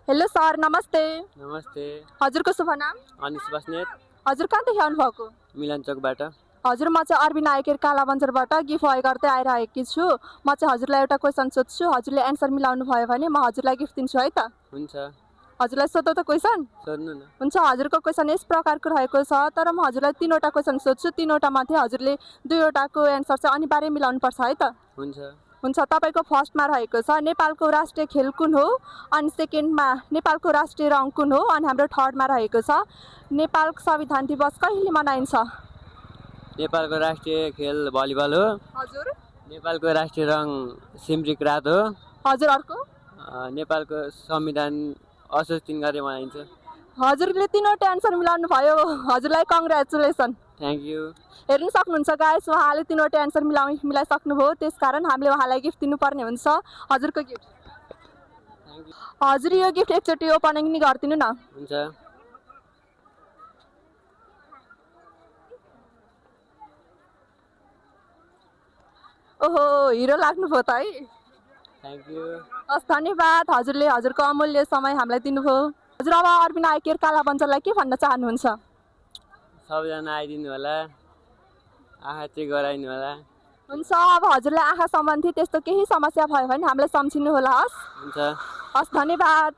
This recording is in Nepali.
हेलो सर, नमस्ते। नमस्ते। हजुरको शुभ नाम? अनिस बस्नेत। हजुर कहाँदेखि आउनुभएको? मिलन चोकबाट। हजुर, म चाहिँ अरबिन आइकेर कालाबन्जरबाट गिफ्ट वाइ गर्दै आइरहेकी छु। म चाहिँ हजुरलाई एउटा क्वेसन सोध्छु, हजुरले एन्सर मिलाउनु भयो भने म हजुरलाई गिफ्ट दिन्छु है त। हुन्छ, हजुरलाई सोधौँ त क्वेसन? सोध्नु न। हुन्छ, हजुरको क्वेसन यस प्रकारको रहेको छ, तर म हजुरलाई 3वटा क्वेसन सोध्छु, 3वटा मध्ये हजुरले 2वटाको एन्सर चाहिँ अनिवार्य मिलाउनुपर्छ है त। हुन्छ। हुन्छ, तपाईँको फर्स्टमा रहेको छ नेपालको राष्ट्रिय खेल कुन हो, अनि सेकेन्डमा नेपालको राष्ट्रिय रङ कुन हो, अनि हाम्रो थर्डमा रहेको छ नेपालको संविधान दिवस कहिले मनाइन्छ? नेपालको राष्ट्रिय खेल भलिबल हो। हजुर। नेपालको राष्ट्रिय रङ सिमरिक रात हो। हजुर, अर्को? नेपालको संविधान असोज 3 गते मनाइन्छ। हजुरले 3वटा एन्सर मिलाउनु भयो, हजुरलाई कङ्ग्रेचुलेसन। Thank you. हेर्नु सक्नुहुन्छ गाइस, उहाँले 3वटा एन्सर मिलाइसक्नुभयो, त्यसकारण हामीले उहाँलाई गिफ्ट दिनुपर्ने हुन्छ। हजुरको गिफ्ट। Thank you. हजुर, यो गिफ्ट एकचोटि ओपनिङ नि गरिदिनु न। हुन्छ। ओहो, हिरो लाग्नुभयो त है। Thank you. हस्, धन्यवाद। हजुरले हजुरको अमूल्य समय हामीलाई दिनुभयो। हजुर, अब अरबिन आइकेयर कालाबन्जरलाई के भन्न चाहनुहुन्छ? सबैजना आइदिनु होला, आँखा चेक गराइदिनु होला। हुन्छ, अब हजुरलाई आँखा सम्बन्धी त्यस्तो केही समस्या भयो भने हामीलाई सम्झिनु होला। हस्। हुन्छ। हस्, धन्यवाद।